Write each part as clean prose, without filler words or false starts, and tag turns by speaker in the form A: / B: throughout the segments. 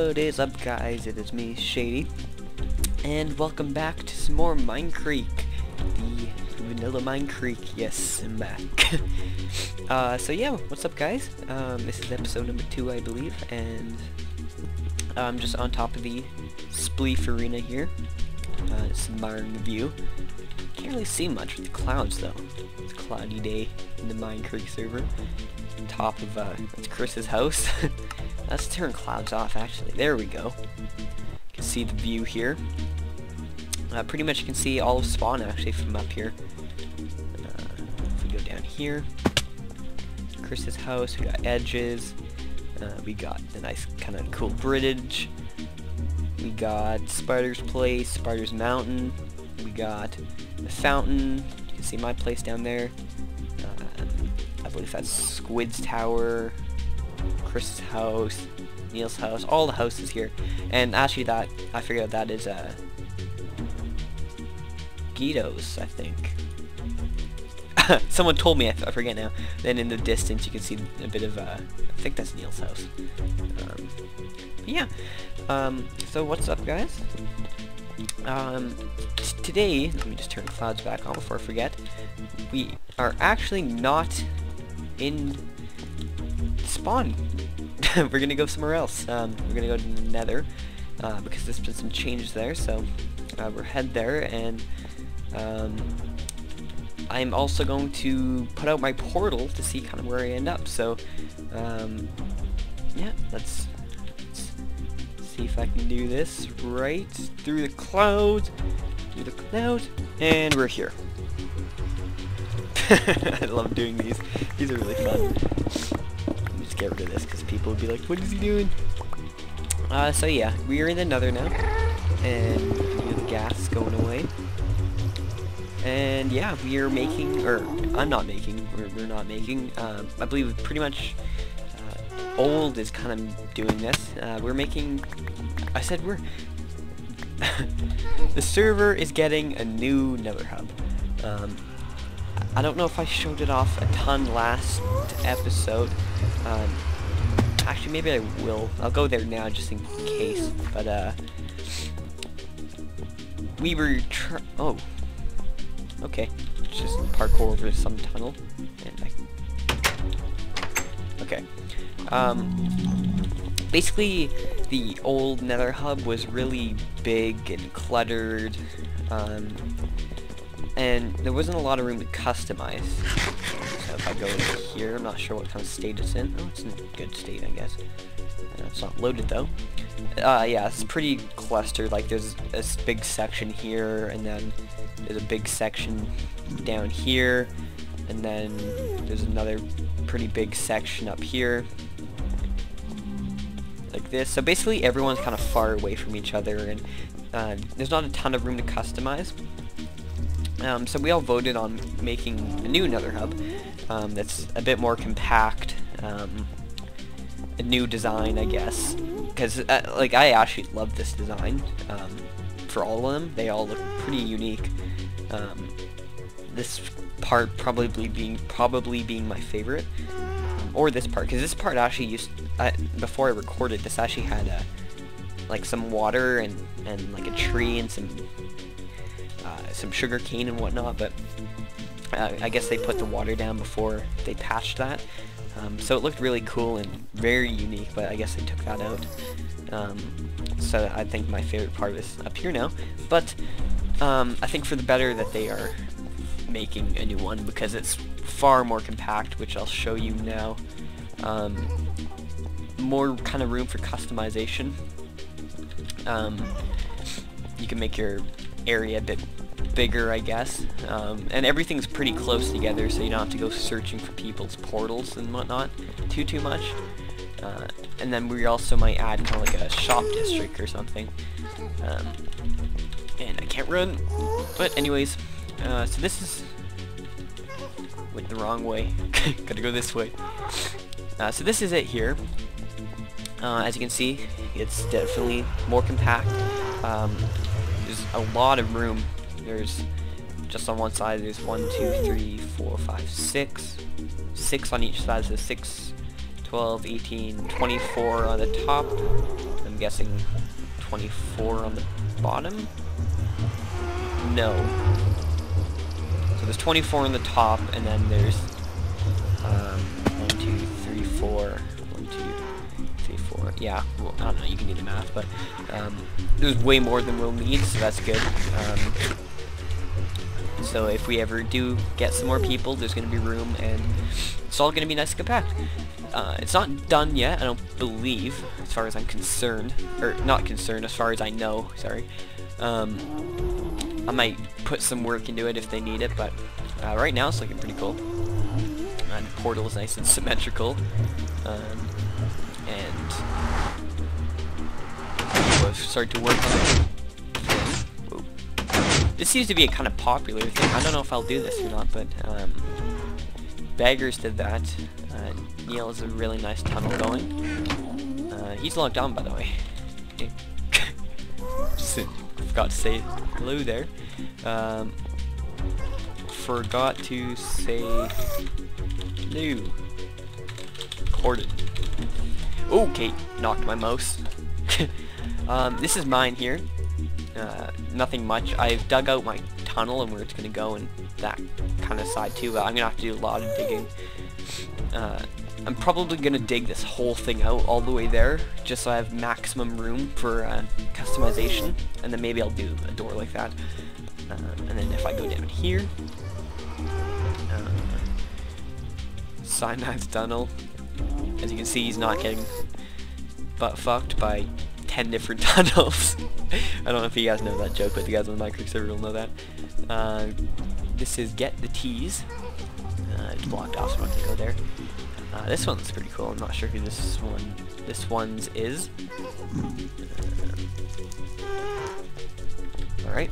A: What is up, guys? It is me, Shady, and welcome back to some more MineCreek, the vanilla MineCreek. Yes, I'm back. So yeah, what's up, guys? This is episode number 2, I believe, and I'm just on top of the Spleef Arena here, just admiring the view. Can't really see much with the clouds, though. It's a cloudy day in the MineCreek server. On top of that's Chris's house. Let's turn clouds off, actually. There we go. You can see the view here. Pretty much you can see all of spawn, actually, from up here. If we go down here, Chris's house, we got edges. We got a nice kind of cool bridge. We got Spider's Place, Spider's Mountain. We got the fountain. You can see my place down there. I believe that's Squid's Tower, Chris's house, Neil's house, all the houses here. And actually that, I figured out that is Gito's, I think. Someone told me, I forget now. Then in the distance you can see a bit of, I think that's Neil's house. Yeah, so what's up, guys? Today, let me just turn the clouds back on before I forget. We are actually not in spawn. We're gonna go somewhere else. We're gonna go to the Nether because there's been some changes there. So we're head there, and I'm also going to put out my portal to see kind of where I end up. So yeah, let's see if I can do this right through the clouds, and we're here. I love doing these. These are really fun. Let me just get rid of this because people would be like, what is he doing? So yeah, we are in the Nether now, and you can hear the gas going away. And yeah, we are making, or I'm not making, we're not making, I believe pretty much Old is kind of doing this. We're making, I said we're, the server is getting a new Nether hub. I don't know if I showed it off a ton last episode. Actually, maybe I will. I'll go there now just in case. But we were oh, okay. Just parkour over some tunnel. And okay. Basically, the old Nether hub was really big and cluttered. And there wasn't a lot of room to customize. So if I go over here, I'm not sure what kind of state it's in. Oh, it's in a good state, I guess. It's not loaded, though. Yeah, it's pretty clustered. Like, there's this big section here, and then there's a big section down here, and then there's another pretty big section up here. Like this. So basically, everyone's kind of far away from each other, and there's not a ton of room to customize. So we all voted on making a new Nether hub that's a bit more compact, a new design, I guess, because like I actually love this design for all of them. They all look pretty unique. This part probably being my favorite, or this part, because this part actually used before I recorded this actually had like some water and like a tree and some sugar cane and whatnot, but I guess they put the water down before they patched that, so it looked really cool and very unique, but I guess they took that out. So I think my favorite part is up here now, but I think for the better that they are making a new one, because it's far more compact, which I'll show you now. More kind of room for customization. You can make your area a bit bigger, I guess, and everything's pretty close together, so you don't have to go searching for people's portals and whatnot too much. And then we also might add kind of like a shop district or something. And I can't run, but anyways, so this is went the wrong way. Gotta go this way. So this is it here. As you can see, it's definitely more compact. There's a lot of room. There's just on one side, there's 1, 2, 3, 4, 5, 6. 6 on each side, so 6, 12, 18, 24 on the top. And I'm guessing 24 on the bottom? No. So there's 24 on the top, and then there's 1, 2, 3, 4. 1, 2, 3, 4. Yeah, well, I don't know, you can do the math, but there's way more than we'll need, so that's good. So if we ever do get some more people, there's going to be room, and it's all going to be nice and compact. It's not done yet, I don't believe, as far as I'm concerned. Or, not concerned, as far as I know, sorry. I might put some work into it if they need it, but right now it's looking pretty cool. And the portal is nice and symmetrical. And we'll start to work on it. This seems to be a kind of popular thing. I don't know if I'll do this or not, but Baggers did that. Neil has a really nice tunnel going. He's logged on, by the way. Forgot to say hello there. Forgot to say hello. Recorded. Okay, knocked my mouse. This is mine here. Nothing much. I've dug out my tunnel and where it's gonna go and that kind of side too, but I'm gonna have to do a lot of digging. I'm probably gonna dig this whole thing out all the way there, just so I have maximum room for customization, and then maybe I'll do a door like that. And then if I go down here, Cyanide tunnel. As you can see, he's not getting butt fucked by 10 different tunnels. I don't know if you guys know that joke, but the guys on the MineCreek server will know that. This is Get the Teas. It's blocked off, so I'm not gonna go there. This one's pretty cool. I'm not sure who this one's is. Alright.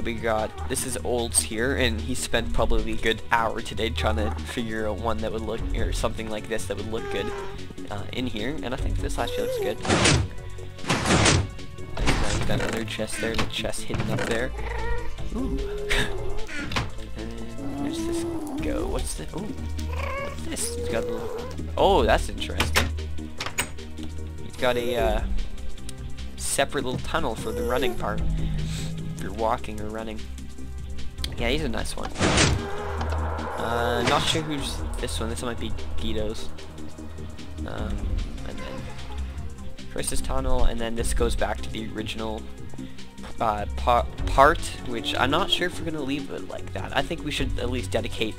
A: We got, this is Olds here, and he spent probably a good hour today trying to figure out one that would look, or something like this that would look good in here, and I think this actually looks good. Got another chest there, the chest hidden up there. Ooh. And where's this go? What's the, ooh, what's this? It's got a little, oh, that's interesting. It's got a separate little tunnel for the running part. If you're walking or running. Yeah, he's a nice one. Not sure who's this one. This might be Gito's. And then Chris's tunnel, and then this goes back to the original part, which I'm not sure if we're gonna leave it like that. I think we should at least dedicate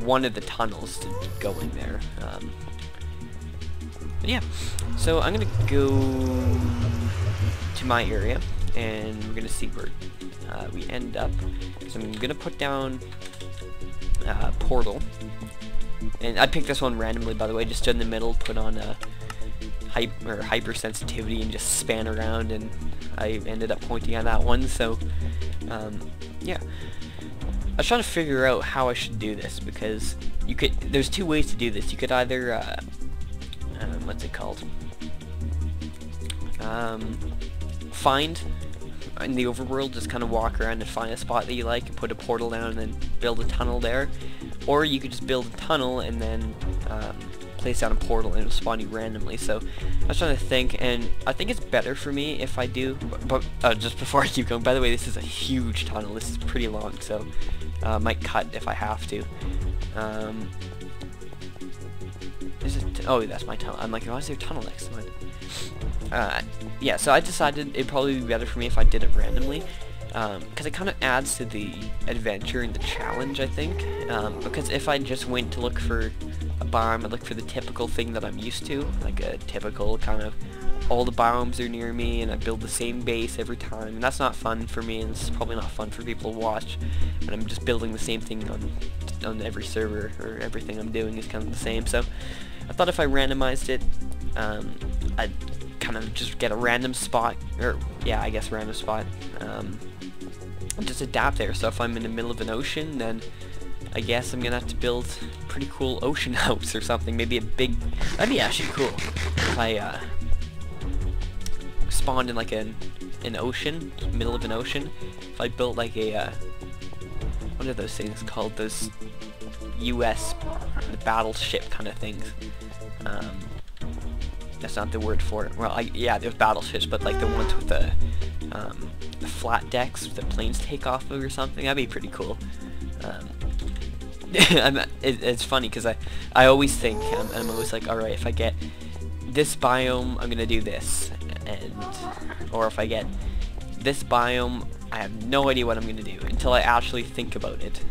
A: one of the tunnels to going there. But yeah, so I'm gonna go to my area, and we're gonna see where we end up. So I'm gonna put down portal, and I picked this one randomly, by the way. Just stood in the middle, put on a hypersensitivity, and just span around, and I ended up pointing at that one. So yeah, I was trying to figure out how I should do this, because you could, there's two ways to do this. You could either what's it called, find in the overworld, just kind of walk around and find a spot that you like and put a portal down and then build a tunnel there, or you could just build a tunnel and then place down a portal and it'll spawn you randomly. So I was trying to think, and I think it's better for me if I do, but just before I keep going, by the way, this is a huge tunnel. This is pretty long, so I might cut if I have to. Oh, that's my tunnel. I'm like, why is there a tunnel next to mine? Yeah, so I decided it'd probably be better for me if I did it randomly, because it kind of adds to the adventure and the challenge, I think. Because if I just went to look for a biome, I'd look for the typical thing that I'm used to, like a typical kind of, all the biomes are near me, and I build the same base every time, and that's not fun for me, and it's probably not fun for people to watch, and I'm just building the same thing on every server, or everything I'm doing is kind of the same. So I thought if I randomized it, I'd kind of just get a random spot, or yeah, I guess random spot, and just adapt there. So if I'm in the middle of an ocean, then I guess I'm gonna have to build a pretty cool ocean house or something. Maybe a big, that'd be actually cool if I spawned in like an ocean, middle of an ocean. If I built like a what are those things called, those US battleship kind of things, that's not the word for it. Well, yeah, there's battleships, but like the ones with the flat decks that planes take off of or something. That'd be pretty cool. It's funny because I always think, I'm always like, alright, if I get this biome, I'm gonna do this, or if I get this biome, I have no idea what I'm gonna do until I actually think about it.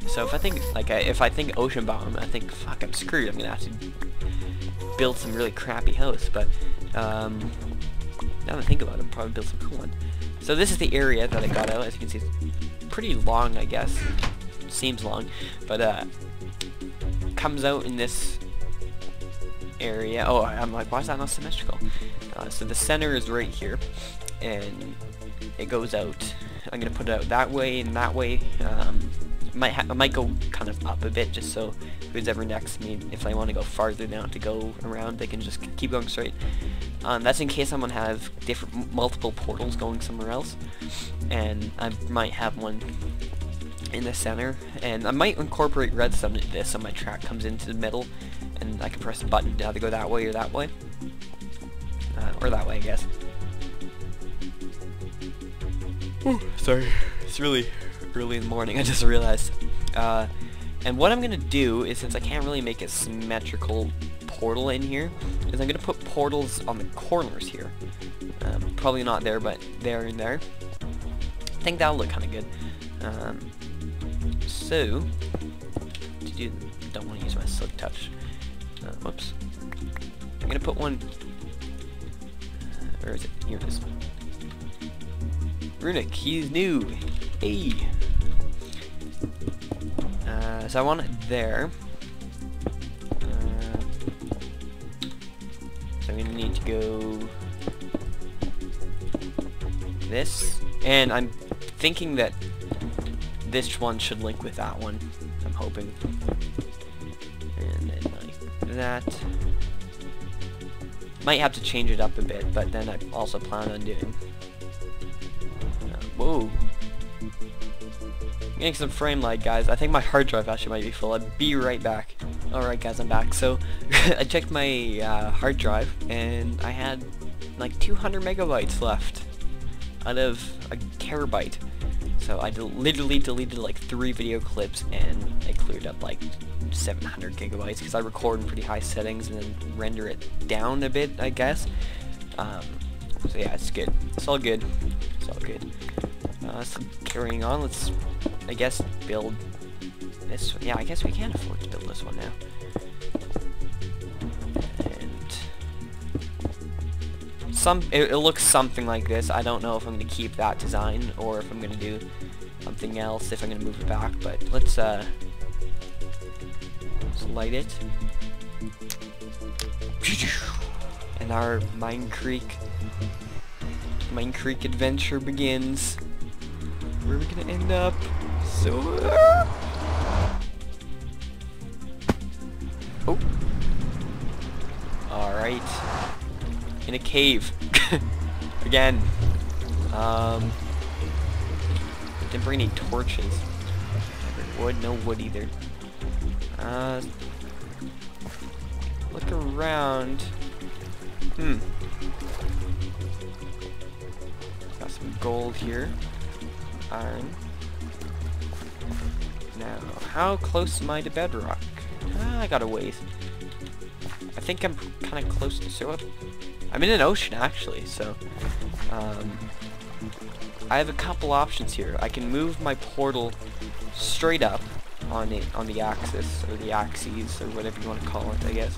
A: So if I think if I think ocean biome, I think, fuck, I'm screwed. I'm gonna have to build some really crappy house. But now that I think about it, I'll probably build some cool one. So this is the area that I got out. As you can see, it's pretty long, I guess. Seems long, but comes out in this area. Oh, I'm like, why is that not symmetrical? So the center is right here, and it goes out. I'm gonna put it out that way and that way. I might go kind of up a bit, just so who's ever next to me, if I want to go farther down to go around, they can just keep going straight. That's in case I'm gonna have multiple portals going somewhere else, and I might have one in the center, and I might incorporate redstone into this so my track comes into the middle, and I can press a button to either go that way or that way, or that way, I guess. Ooh, sorry, it's really early in the morning, I just realized. And what I'm gonna do is, since I can't really make a symmetrical portal in here, is I'm gonna put portals on the corners here. Probably not there, but there and there. I think that'll look kind of good. So, don't want to use my silk touch. Whoops. I'm gonna put one. Where is it? Here it is. Runic, he's new. Hey. So I want it there. So I'm gonna need to go this, and I'm thinking that this one should link with that one. I'm hoping. And then like that. Might have to change it up a bit, but then I also plan on doing. Whoa. Getting some frame lag, guys. I think my hard drive actually might be full. I'll be right back. Alright guys, I'm back. So I checked my hard drive, and I had like 200 megabytes left out of a terabyte. So I literally deleted like 3 video clips, and I cleared up like 700 gigabytes because I record in pretty high settings and then render it down a bit, I guess. So yeah, it's good. It's all good. It's all good. So carrying on, let's, I guess, build this. Yeah, I guess we can afford to build this one now. And it looks something like this. I don't know if I'm going to keep that design or if I'm going to do something else, if I'm going to move it back, but let's light it. And our Minecreek adventure begins. Where are we going to end up? So... Oh. Alright. In a cave. Again. Didn't bring any torches. Wood, no wood either. Look around. Got some gold here. Iron. Now, how close am I to bedrock? I got a ways. I think I'm kind of close to syrup. I'm in an ocean actually, so I have a couple options here. I can move my portal straight up on the axis, or the axes, or whatever you want to call it, I guess,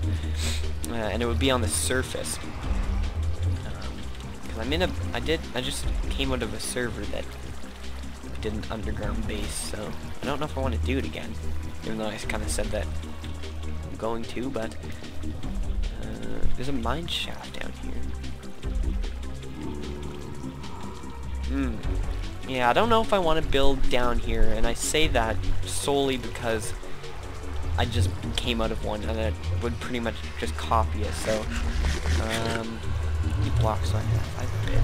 A: and it would be on the surface. Because I just came out of a server that did an underground base, so I don't know if I want to do it again, even though I kind of said that I'm going to, but there's a mine shaft down here. Yeah, I don't know if I want to build down here, and I say that solely because I just came out of one, and I would pretty much just copy it, so, how many blocks do I have? I have a bit.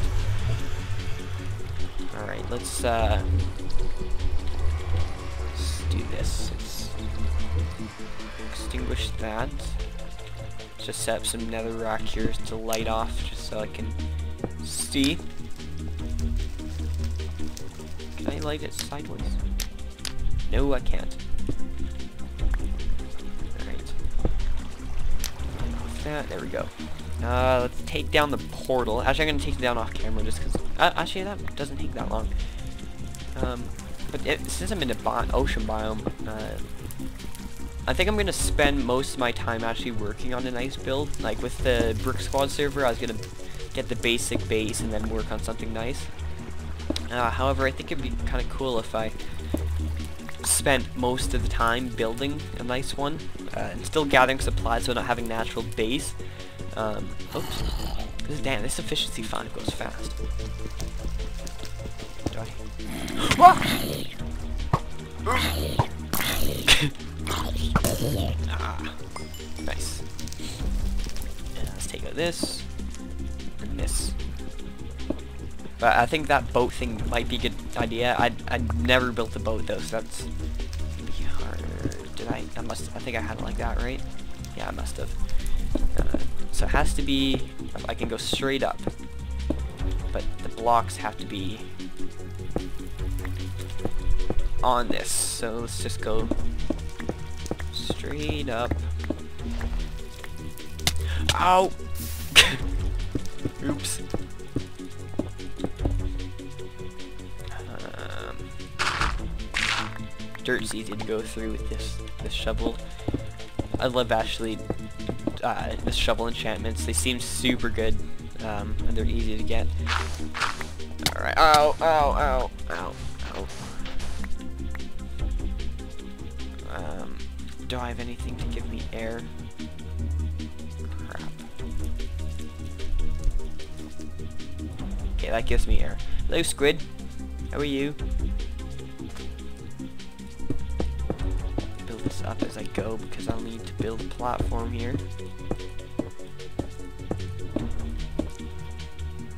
A: Alright, let's do this. Let's extinguish that. just set up some netherrack here to light off, just so I can see. Can I light it sideways? No, I can't. Alright. There we go. Let's take down the portal. Actually, I'm gonna take it down off camera just because. Actually, that doesn't take that long. But since I'm in the ocean biome, I think I'm gonna spend most of my time actually working on a nice build. Like with the Brick Squad server, I was gonna get the basic base and then work on something nice. However, I think it'd be kind of cool if I spent most of the time building a nice one and still gathering supplies so not having natural base. Oops. Damn, this efficiency 5 goes fast. Do I? Nice. Let's take out this and this. But I think that boat thing might be a good idea. I never built a boat though, so that's gonna be hard. Did I? I think I had it like that, right? Yeah, I must have. So it has to be. I can go straight up, but the blocks have to be on this. So let's just go straight up. Ow! Oops. Dirt's easy to go through with this shovel. I love actually the shovel enchantments. They seem super good, and they're easy to get. Alright. Ow, ow, ow, ow, ow. Do I have anything to give me air? Crap. Okay, that gives me air. Hello, squid. How are you? Build this up as I go because I'll need to build a platform here.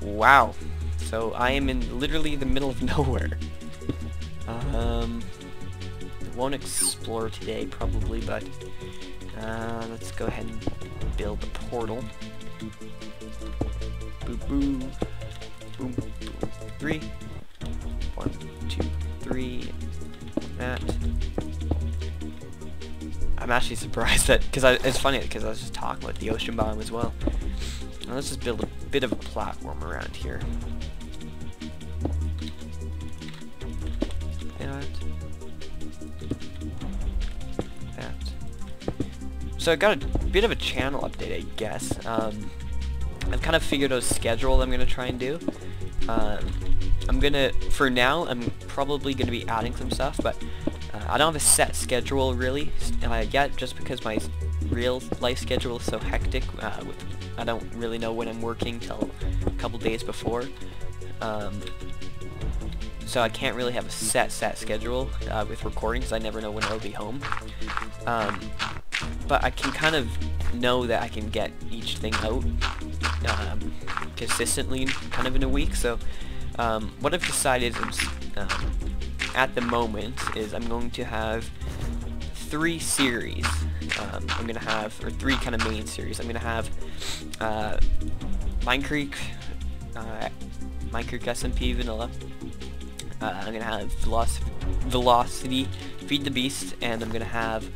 A: Wow. So I am in literally the middle of nowhere. Won't explore today probably, but let's go ahead and build the portal. Boop boom. Boom boom. 3. 1, 2, 3. That. I'm actually surprised that it's funny because I was just talking about the ocean biome as well. Now let's just build a bit of a platform around here. So I got a bit of a channel update, I guess. I've kind of figured out a schedule I'm gonna try and do. For now, I'm probably gonna be adding some stuff, but I don't have a set schedule really yet, just because my real life schedule is so hectic. I don't really know when I'm working till a couple days before. So I can't really have a set schedule with recording because I never know when I'll be home. But I can kind of know that I can get each thing out consistently kind of in a week. So what I've decided is, at the moment is I'm going to have 3 series. I'm going to have, or 3 kind of main series. I'm going to have MineCreek, MineCreek SMP Vanilla. I'm going to have Velocity, Feed the Beast, and I'm going to have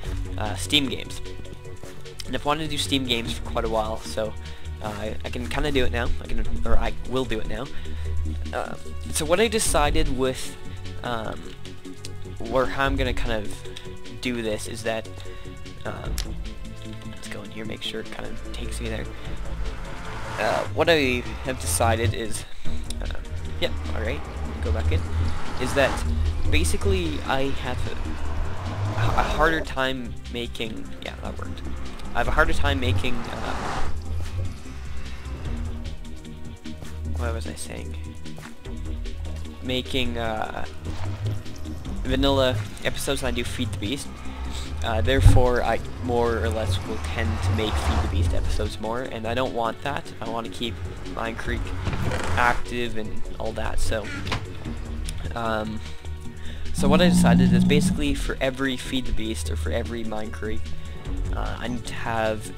A: Steam games. And I've wanted to do Steam games for quite a while, so I can kind of do it now. I will do it now. So what I decided with, how I'm going to kind of do this is that, let's go in here, make sure it kind of takes me there. What I have decided is, yep, alright, go back in, is that basically I have a harder time making, yeah, that worked. I have a harder time making, what was I saying? Making, vanilla episodes than I do Feed the Beast. Therefore, I more or less will tend to make Feed the Beast episodes more, and I don't want that. I want to keep MineCreek active and all that, so... So what I decided is basically for every Feed the Beast, or for every MineCreek, I need to have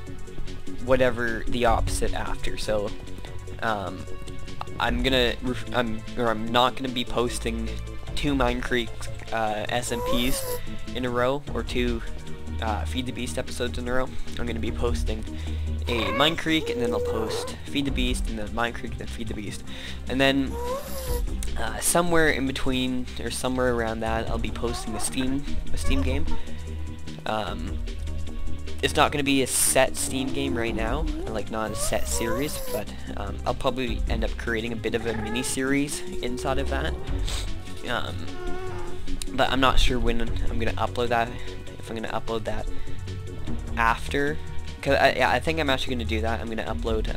A: whatever the opposite after. So I'm not gonna be posting 2 MineCreek SMPs in a row, or 2 Feed the Beast episodes in a row. I'm gonna be posting a MineCreek, and then I'll post Feed the Beast, and then MineCreek, then Feed the Beast, and then somewhere in between, or somewhere around that, I'll be posting a Steam game. It's not going to be a set Steam game right now, like not a set series, but I'll probably end up creating a bit of a mini-series inside of that. But I'm not sure when I'm going to upload that, if I'm going to upload that after, because I think I'm actually going to do that. I'm going to upload,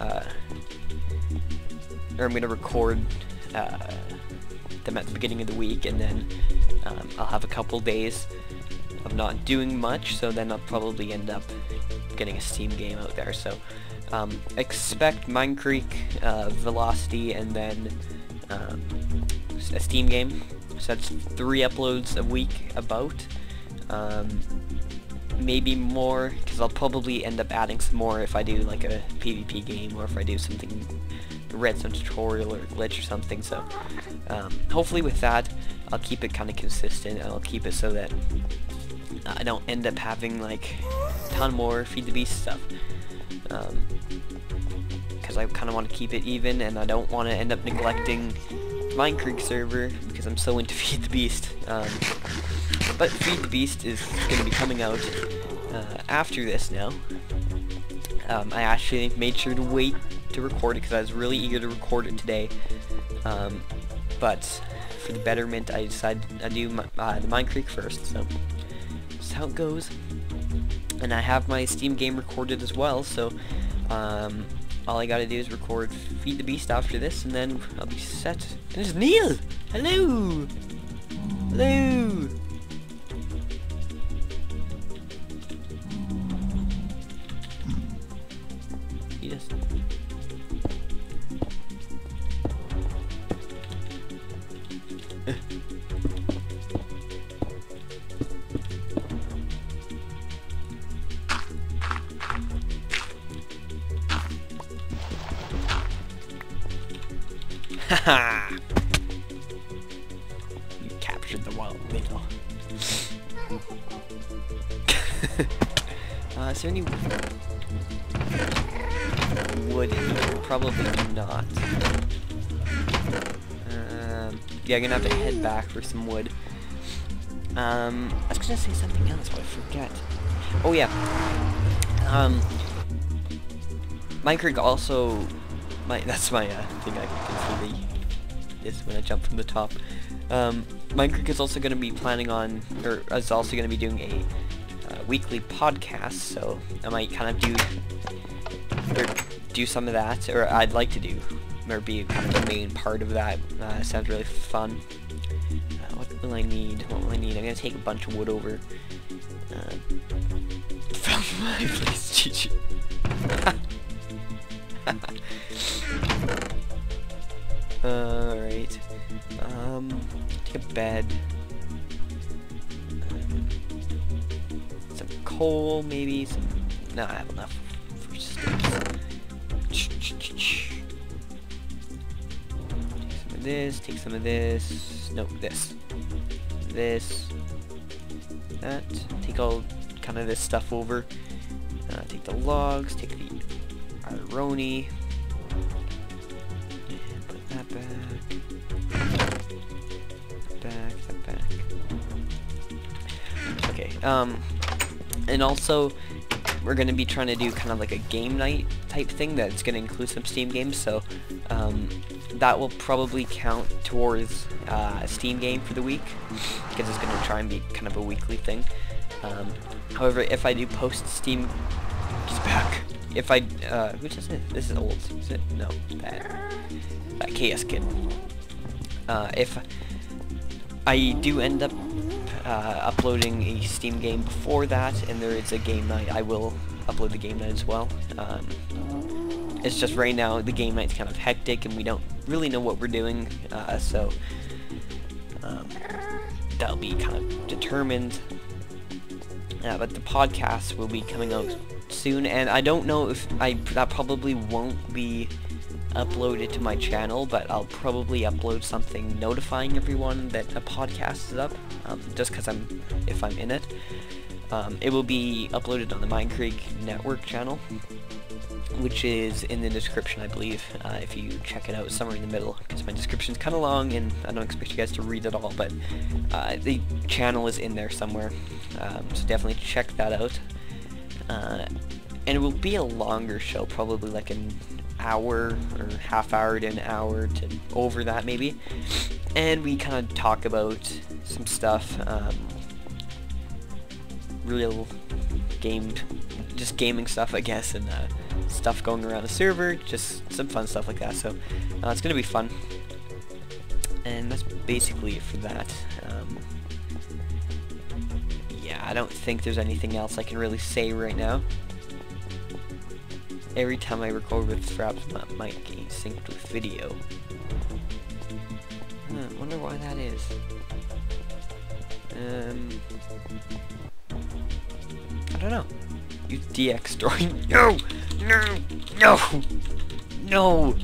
A: or I'm going to record them at the beginning of the week, and then I'll have a couple days of not doing much, so then I'll probably end up getting a Steam game out there. So expect MineCreek, Velocity, and then a Steam game. So that's 3 uploads a week about. Maybe more, because I'll probably end up adding some more if I do like a PvP game, or if I do something, a redstone tutorial or glitch or something. So hopefully with that I'll keep it kind of consistent, and I'll keep it so that I don't end up having like a ton more Feed the Beast stuff, because I kind of want to keep it even, and I don't want to end up neglecting MineCreek server because I'm so into Feed the Beast. But Feed the Beast is going to be coming out after this now. I actually made sure to wait to record it because I was really eager to record it today, but for the betterment I decided I'd do the MineCreek first, so that's how it goes. And I have my Steam game recorded as well, so all I gotta do is record Feed the Beast after this, and then I'll be set. And it's Neil! Hello! Hello! Yes. Haha! You captured the wild middle. Is there any wood here? Probably not. Yeah, I'm gonna have to head back for some wood. I was gonna say something else, but I forget. Oh yeah. MineCreek also, that's my thing I can see this when I jump from the top. MineCreek is also going to be planning on, or is also going to be doing a weekly podcast, so I might kind of do some of that, or I'd like to do, or be kind of the main part of that. Sounds really fun. What will I need? What will I need? I'm going to take a bunch of wood over. From my place, GG. Alright. Take a bed. Some coal, maybe. Some. No, I have enough for sticks. Take some of this. Take some of this. No, this. This. That. Take all kind of this stuff over. Take the logs. Take the irony. That back. Okay, and also, we're gonna be trying to do kind of like a game night type thing that's gonna include some Steam games, so, that will probably count towards, a Steam game for the week, because it's gonna try and be kind of a weekly thing. However, if I do post Steam, he's back. If I, which is it? This is old, is it? No, that Chaos Kid. If I do end up uploading a Steam game before that, and there is a game night, I will upload the game night as well. It's just right now the game night's kind of hectic, and we don't really know what we're doing, so that'll be kind of determined. But the podcast will be coming out soon, and I don't know if that probably won't be uploaded to my channel, but I'll probably upload something notifying everyone that a podcast is up, just because if I'm in it. It will be uploaded on the MineCreek network channel, which is in the description, I believe, if you check it out somewhere in the middle, because my description's kind of long and I don't expect you guys to read it all, but the channel is in there somewhere, so definitely check that out. And it will be a longer show, probably like an hour or half hour to an hour to over that maybe, and we kind of talk about some stuff, real just gaming stuff, I guess, and stuff going around the server, just some fun stuff like that. So it's gonna be fun, and that's basically it for that. Yeah, I don't think there's anything else I can really say right now. Every time I record with Fraps, my mic getting synced with video. I wonder why that is. I don't know. Use DX story. No! No! No! No!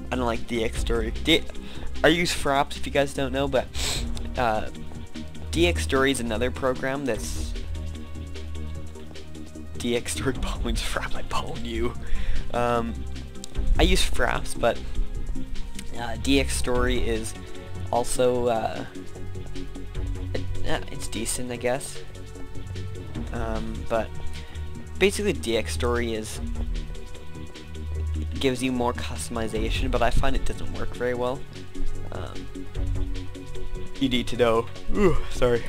A: I don't like DX story. I use Fraps, if you guys don't know, but DX story is another program that's DX story pwn's Frap, I pwn you. I use Fraps, but DX story is also it's decent, I guess. But basically DX story gives you more customization, but I find it doesn't work very well. You need to know, sorry,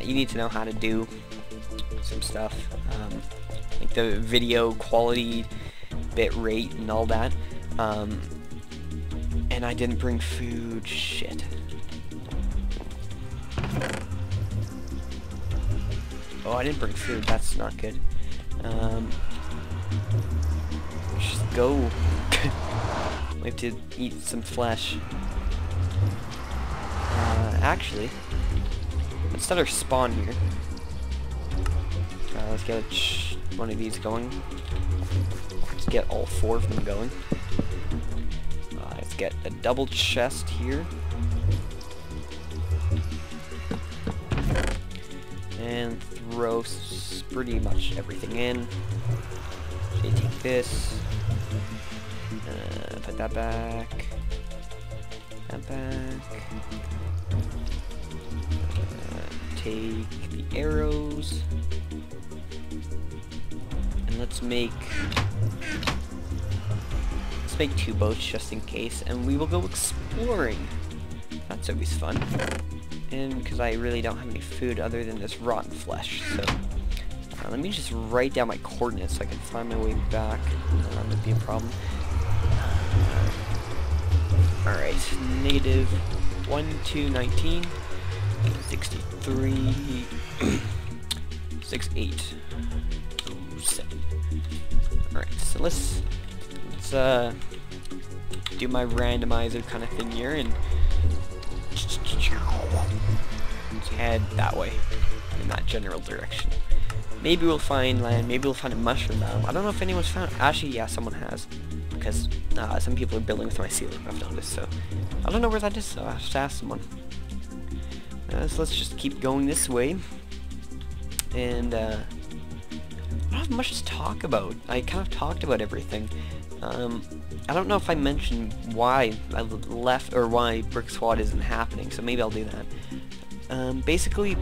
A: you need to know how to do some stuff, like the video quality, bit rate, and all that. And I didn't bring food, shit. Oh, I didn't bring food, that's not good. Just go. We have to eat some flesh. Actually, let's start our spawn here. Let's get one of these going. Let's get all 4 of them going. Let's get a double chest here. And throw pretty much everything in. So you take this. Put that back. That back. Take the arrows. And let's make 2 boats just in case, and we will go exploring. That's always fun. And because I really don't have any food other than this rotten flesh, so let me just write down my coordinates so I can find my way back. That might be a problem. Alright, negative 1219 63 68 07. Alright, so let's do my randomizer kind of thing here, and let's head that way, in that general direction. Maybe we'll find land, maybe we'll find a mushroom biome. I don't know if anyone's found, actually yeah, someone has, because some people are building with my ceiling, I've noticed, so I don't know where that is, so I have to ask someone. So let's just keep going this way, and I don't have much to talk about. I kind of talked about everything. I don't know if I mentioned why I left, or why Brick Squad isn't happening, so maybe I'll do that. Basically,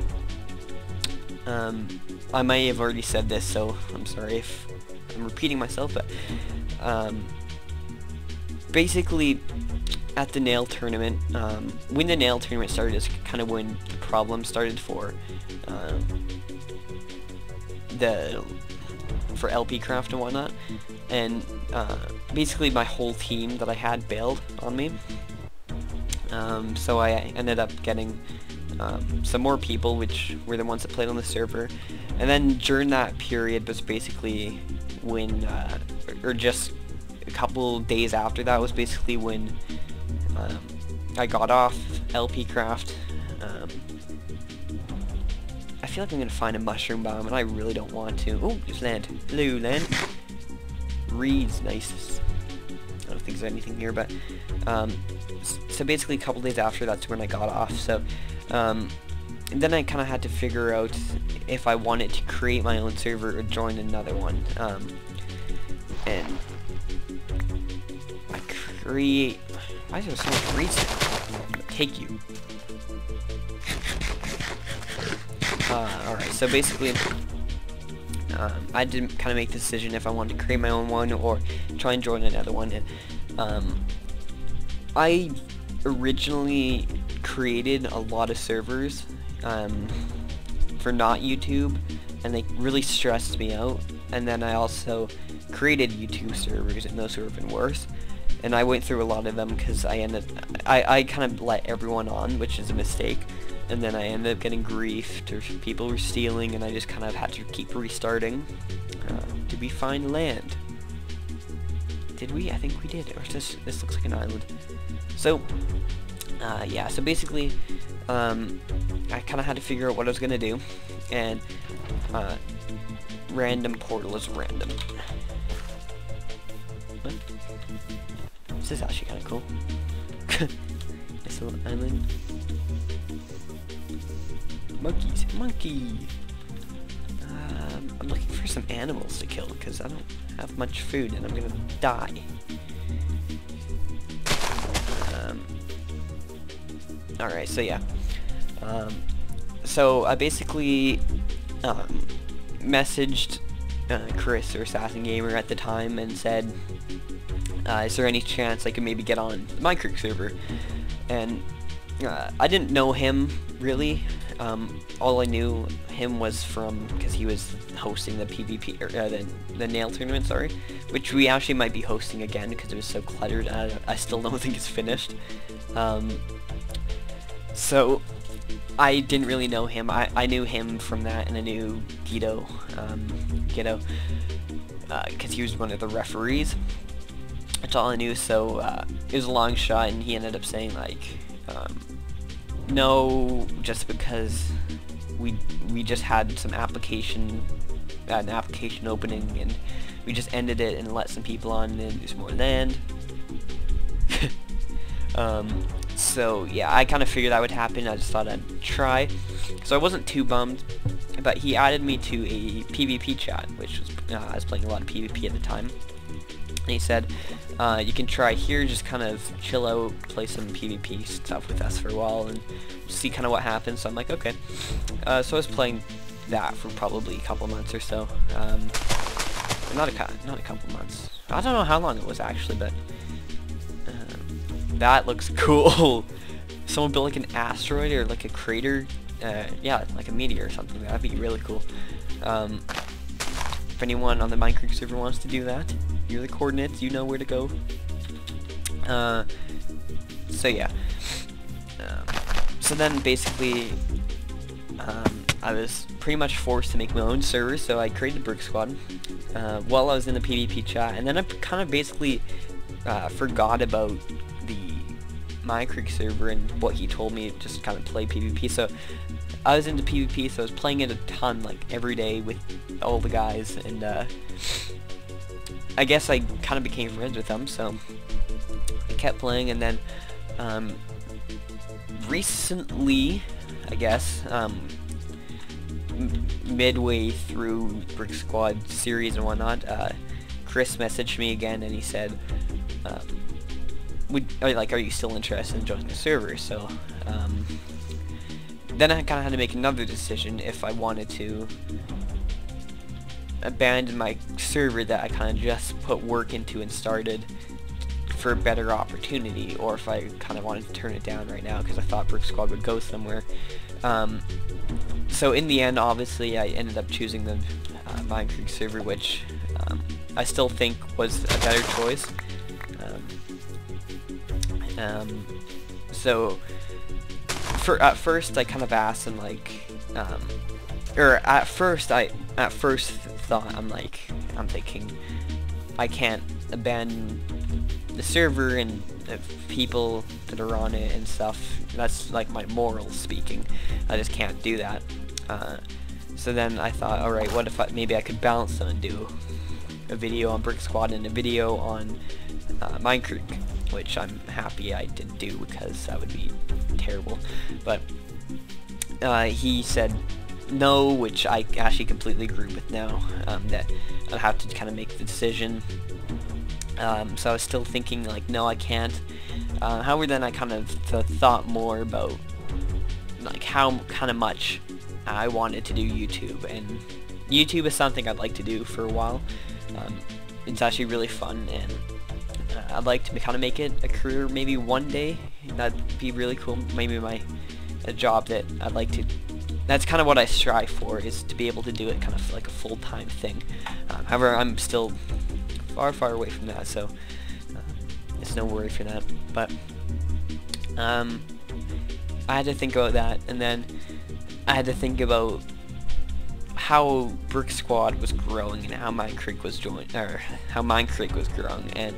A: I may have already said this, so I'm sorry if I'm repeating myself, but basically, at the nail tournament, when the nail tournament started is kind of when the problem started for LP craft and whatnot, and basically my whole team that I had bailed on me, so I ended up getting some more people, which were the ones that played on the server, and then during that period was basically when, or just a couple days after that was basically when I got off LP craft. I feel like I'm gonna find a mushroom biome, and I really don't want to. Oh, there's land. Hello, land. Reeds, nice. I don't think there's anything here, but so basically a couple days after, that's when I got off. So and then I kind of had to figure out if I wanted to create my own server or join another one. And I create. Why is there so much reeds? Take you. Alright, so basically, I did kind of make the decision if I wanted to create my own one or try and join another one. And I originally created a lot of servers for not YouTube, and they really stressed me out. And then I also created YouTube servers, and those were even worse. And I went through a lot of them because I kind of let everyone on, which is a mistake. And then I ended up getting griefed, or people were stealing, and I just kind of had to keep restarting. Did we find land? Did we? I think we did. Or this looks like an island. So, yeah. So basically, I kind of had to figure out what I was gonna do, and random portal is random. What? This is actually kind of cool. This little island. Monkeys, monkey! I'm looking for some animals to kill because I don't have much food and I'm gonna die. Alright, so yeah. So I basically messaged Chris, or Assassin Gamer at the time, and said, is there any chance I could maybe get on the MineCreek server? And I didn't know him really. All I knew him was from because he was hosting the PvP, or the nail tournament, sorry, which we actually might be hosting again because it was so cluttered. I still don't think it's finished. So I didn't really know him. I knew him from that, and I knew Gito, because he was one of the referees. That's all I knew. So it was a long shot, and he ended up saying like, no, just because we just had an application opening, and we just ended it and let some people on, and there's more land. So yeah, I kind of figured that would happen. I just thought I'd try. So I wasn't too bummed, but he added me to a PvP chat, which was I was playing a lot of PvP at the time. And he said, you can try here, just kind of chill out, play some PvP stuff with us for a while, and see kind of what happens. So I'm like, okay. So I was playing that for probably a couple months or so. Not a couple months. I don't know how long it was actually, but that looks cool. Someone built like an asteroid or like a crater. Yeah, like a meteor or something. That'd be really cool. If anyone on the MineCreek server wants to do that, here are the coordinates, you know where to go. So yeah. So then basically, I was pretty much forced to make my own server, so I created Brick Squad while I was in the PvP chat, and then I kind of basically forgot about the MineCreek server and what he told me, just kind of play PvP. So I was into PvP, so I was playing it a ton, like every day with all the guys, and I guess I kind of became friends with them, so I kept playing. And then recently, I guess, midway through Brick Squad series and whatnot, Chris messaged me again, and he said, are you still interested in joining the server? So then I kind of had to make another decision if I wanted to abandon my server that I kind of just put work into and started for a better opportunity, or if I kind of wanted to turn it down right now because I thought Brick Squad would go somewhere. So in the end, obviously, I ended up choosing the MineCreek server, which I still think was a better choice. So at first I kind of asked him, like, at first thought, I'm thinking I can't abandon the server and the people that are on it and stuff. That's like my morals speaking. I just can't do that. So then I thought, alright, what if maybe I could balance them and do a video on Brick Squad and a video on MineCreek, which I'm happy I didn't do because that would be terrible. But he said no, which I actually completely agree with now, that I'll have to kind of make the decision. So I was still thinking like, no, I can't. However, then I kind of thought more about like how kind of much I wanted to do YouTube, and YouTube is something I'd like to do for a while. It's actually really fun, and I'd like to kind of make it a career maybe one day. That'd be really cool. Maybe a job that I'd like to. That's kind of what I strive for, is to be able to do it kind of like a full-time thing. However, I'm still far away from that, so it's no worry for that. But I had to think about that, and then I had to think about how Brick Squad was growing and how MineCreek was how MineCreek was growing, and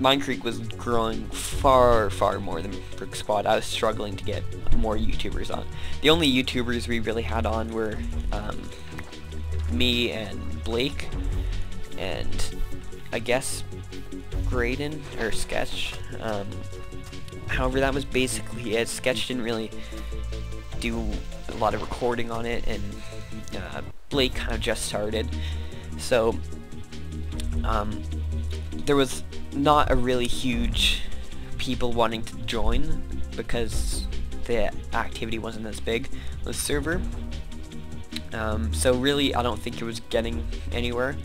A: MineCreek was growing far more than Brick Squad. I was struggling to get more YouTubers on. The only YouTubers we really had on were me and Blake, and I guess Graydon or Sketch. However, that was basically it. Sketch didn't really do a lot of recording on it, and Blake kind of just started, so there was not a really huge people wanting to join because the activity wasn't as big on the server. So really, I don't think it was getting anywhere.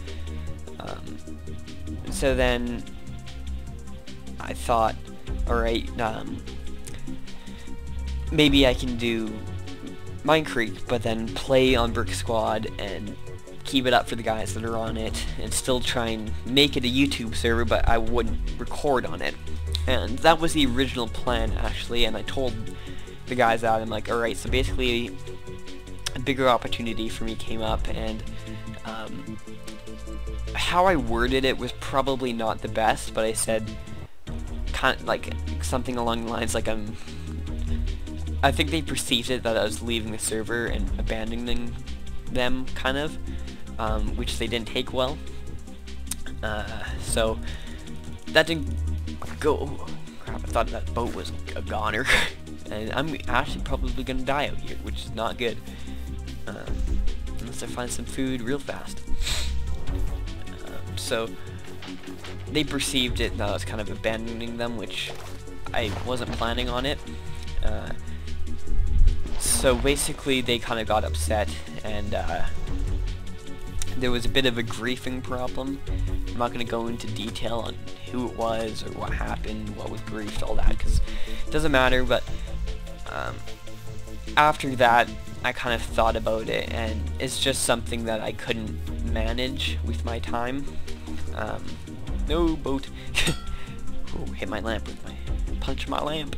A: So then I thought, alright, maybe I can do MineCreek, but then play on Brick Squad and keep it up for the guys that are on it, and still try and make it a YouTube server, but I wouldn't record on it. And that was the original plan, actually, and I told the guys that, I'm like, alright, so basically a bigger opportunity for me came up, and how I worded it was probably not the best, but I said kind of like something along the lines like I think they perceived it that I was leaving the server and abandoning them, kind of, which they didn't take well. So that didn't go. Oh, crap! I thought that boat was a goner, and I'm actually probably gonna die out here, which is not good. Unless I find some food real fast. So they perceived it that I was kind of abandoning them, which I wasn't planning on it. So basically they kind of got upset, and there was a bit of a griefing problem. I'm not going to go into detail on who it was or what happened, what was griefed, all that, because it doesn't matter. But after that I kind of thought about it, and it's just something that I couldn't manage with my time. No boat. Ooh, hit my lamp with my punch my lamp.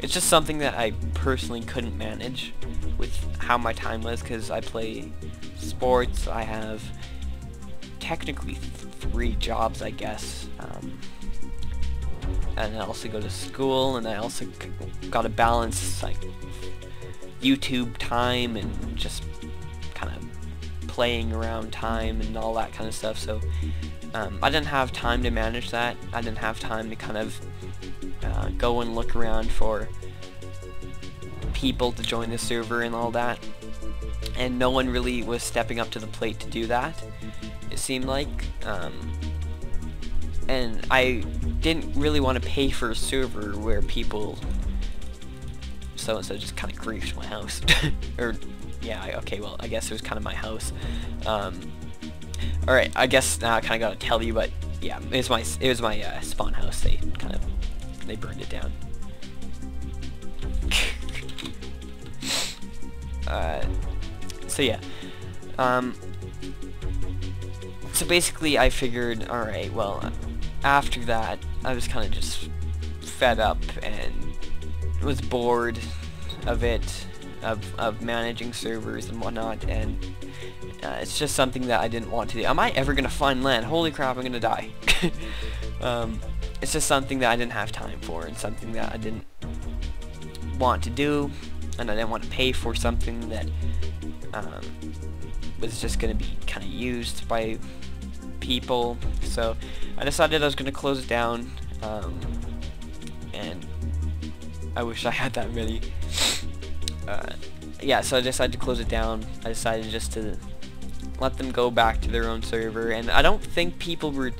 A: It's just something that I personally couldn't manage with how my time was, because I play sports. I have technically 3 jobs, I guess, and I also go to school, and I also gotta balance like YouTube time and just kind of playing around time and all that kind of stuff. So I didn't have time to manage that. I didn't have time to kind of go and look around for people to join the server and all that, and no one really was stepping up to the plate to do that, it seemed like. And I didn't really want to pay for a server where people so-and-so just kind of griefed my house. Or yeah, okay, well, I guess it was kind of my house. Alright, I guess now I kind of gotta tell you, but yeah, it was my spawn house. They burned it down. So yeah, so basically I figured, alright, well, after that I was kind of just fed up and was bored of it, of managing servers and whatnot, and it's just something that I didn't want to do. Am I ever gonna find land? Holy crap, I'm gonna die. It's just something that I didn't have time for, and something that I didn't want to do. and I didn't want to pay for something that was just going to be kind of used by people. So I decided I was going to close it down, and I wish I had that ready. Yeah, so I decided to close it down. I decided just to let them go back to their own server, and I don't think people were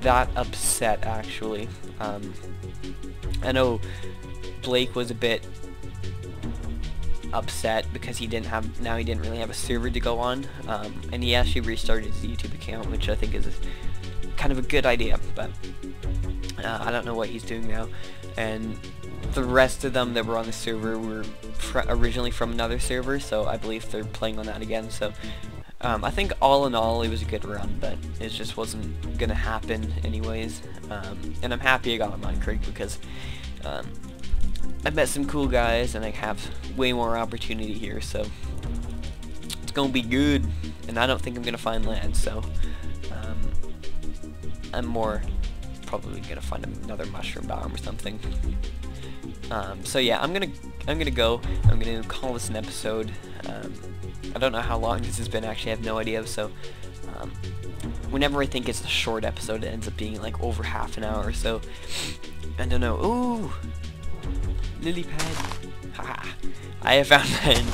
A: that upset, actually. I know Blake was a bit upset because he didn't really have a server to go on, and he actually restarted his YouTube account, which I think is kind of a good idea, but I don't know what he's doing now. And the rest of them that were on the server were originally from another server, so I believe they're playing on that again. So I think all in all it was a good run, but it just wasn't gonna happen anyways. And I'm happy I got on MineCreek because I met some cool guys and I have way more opportunity here, so it's gonna be good. And I don't think I'm gonna find land, so I'm more probably gonna find another mushroom biome or something. So yeah, I'm gonna go. I'm gonna call this an episode. I don't know how long this has been, actually. I have no idea. So whenever I think it's a short episode, it ends up being like over half an hour. So I don't know. Ooh, lily pad. Haha. I have found land.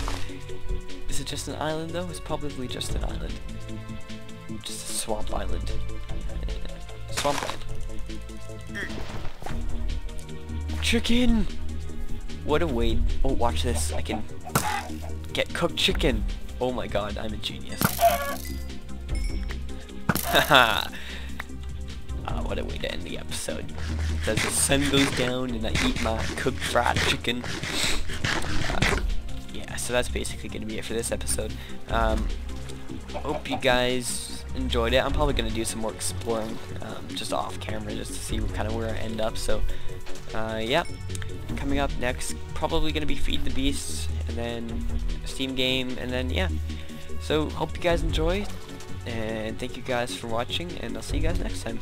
A: Is it just an island though? It's probably just an island. Just a swamp island. Swampland. Chicken! What a wait. Oh, watch this. I can get cooked chicken. Oh my god, I'm a genius. Haha. What a way to end the episode. As the sun goes down and I eat my cooked fried chicken. Yeah, so that's basically going to be it for this episode. Hope you guys enjoyed it. I'm probably going to do some more exploring just off camera just to see kind of where I end up. So yeah, coming up next, probably going to be Feed the Beasts, and then Steam game, and then yeah. So hope you guys enjoy, and thank you guys for watching, and I'll see you guys next time.